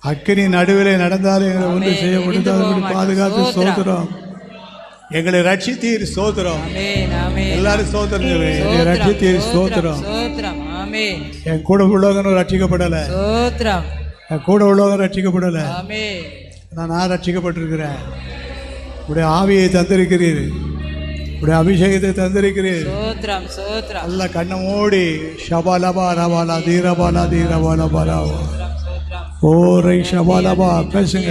அக்கினி நடுவிலே நடந்தாலும் எங்களை ஒன்று செய்ய முடியாதபடி பாதுகாத்து ஸ்தோத்திரம். எங்களை ரட்சித்தீர் ஸ்தோத்திரம். எல்லாரும் ஸ்தோத்திரம். ரட்சித்தீர் ஸ்தோத்திரம். என் கூட உள்ளவங்க ரட்சிக்கப்படலை. என் கூட உள்ளவங்க ரட்சிக்கப்படலை. நான் ரட்சிக்கப்பட்டிருக்கிறேன். உடைய ஆவியை தந்திருக்கிறீர். உடைய அபிஷேகத்தை தந்திருக்கிறீர். நல்ல கண்ணை மூடி ஷபாலபா ரபாலா தீரபாலா தீரபாலா பராவா ஓரை ஷபாலபா பேசுங்க.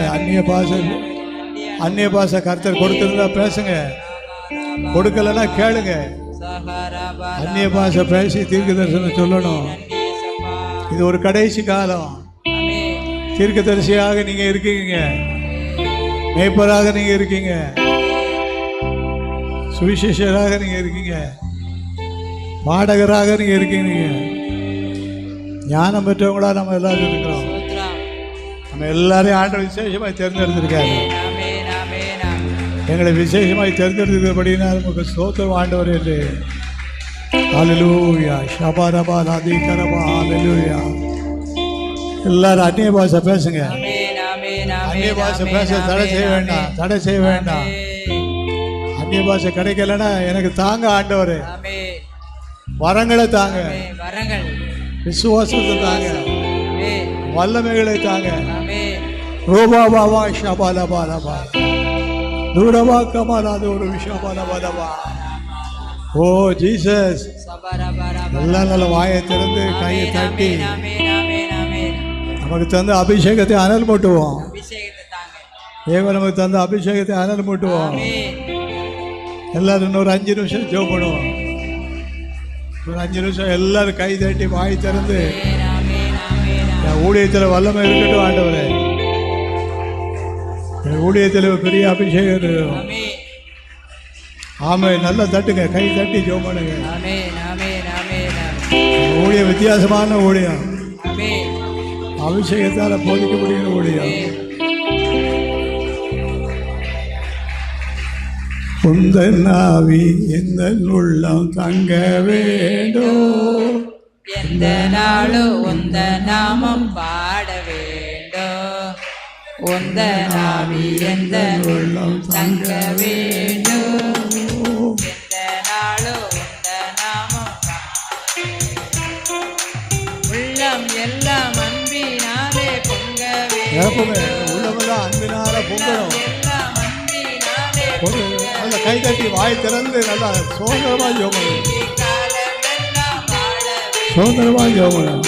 அந்நிய பாச கர்த்தர் கொடுத்திருந்தா பேசுங்க, கொடுக்கலன்னா கேளுங்க. அந்நிய பாச பேசி தீர்க்க தரிசனம் சொல்லணும். இது ஒரு கடைசி காலம். தீர்க்க தரிசியாக நீங்க இருக்கீங்க, மேய்ப்பராக நீங்க இருக்கீங்க, சுவிசேஷராக நீங்க இருக்கீங்க, பாடகராக நீங்க இருக்கீங்க. ஞானம் பெற்றவங்களா நம்ம எல்லாரும் இருக்கிறோம். நம்ம எல்லாரையும் ஆண்டவர் விசேஷமாய் தேர்ந்தெடுத்திருக்காரு. எங்களை விசேஷமாய் தேர்ந்தெடுத்திருக்கிறபடினா நமக்கு ஸ்தோத்திரம் ஆண்டவர் என்று. ஹல்லேலூயா ஷபரபா ராதி கரபா ஹல்லேலூயா. எல்லாரும் அந்நிய பாஷை பேசுங்க. அந்நிய பாஷை பேச தடை செய்ய வேண்டாம், தடை செய்ய வேண்டாம். அந்நிய பாஷை கிடைக்கலன்னா எனக்கு தாங்க ஆண்டவரே, வரங்களை தாங்க, விசுவாசத்தை தாங்க, வல்லமைகளை தாங்க. ரூபாபாவா ஷபாலபாலபா தூரபா கமாலாது ஒரு விஷபாலபாலபா. ஓ ஜீசஸ், எல்லாம் நல்ல வாயை திறந்து கையை தட்டி நமக்கு தந்த அபிஷேகத்தை அனல் மூட்டுவோம். தேவன் நமக்கு தந்த அபிஷேகத்தை அனல் மூட்டுவோம். எல்லாரும் இன்னொரு 5 நிமிஷம் ஜெபம் பண்ணுவோம். ஒரு 5 நிமிஷம் எல்லாரும் கை தட்டி வாய் திறந்து ஊழியத்தில் வல்லமை இருக்கட்டும் ஆண்டவரே. ஊழியத்தில் பெரிய அபிஷேகம் இருக்கும். ஆமை நல்லா தட்டுங்க, கை தட்டி ஜெபம் பண்ணுங்க. ஊழியம் வித்தியாசமான ஊழியம், அபிஷேகத்தால் போதிக்க முடிகிற ஊழியம். உந்தன் ஆவி எந்த உள்ளம் தங்க வேண்டும், எந்த நாளும் உந்த நாமம் பாட வேண்டும். உந்த ஆவி எந்த உள்ளம் தங்க வேண்டும், எந்த நாளும் உந்த நாமம் உள்ளம் எல்லாம் அன்பினாலே பொங்க வேண்டும். உள்ளமெல்லாம் அன்பினால பொங்கணும். நல்ல கை தட்டி வாய் திறந்து நல்லா சுதந்திரமா ஜெபம், சுதந்திரமா ஜெபம்.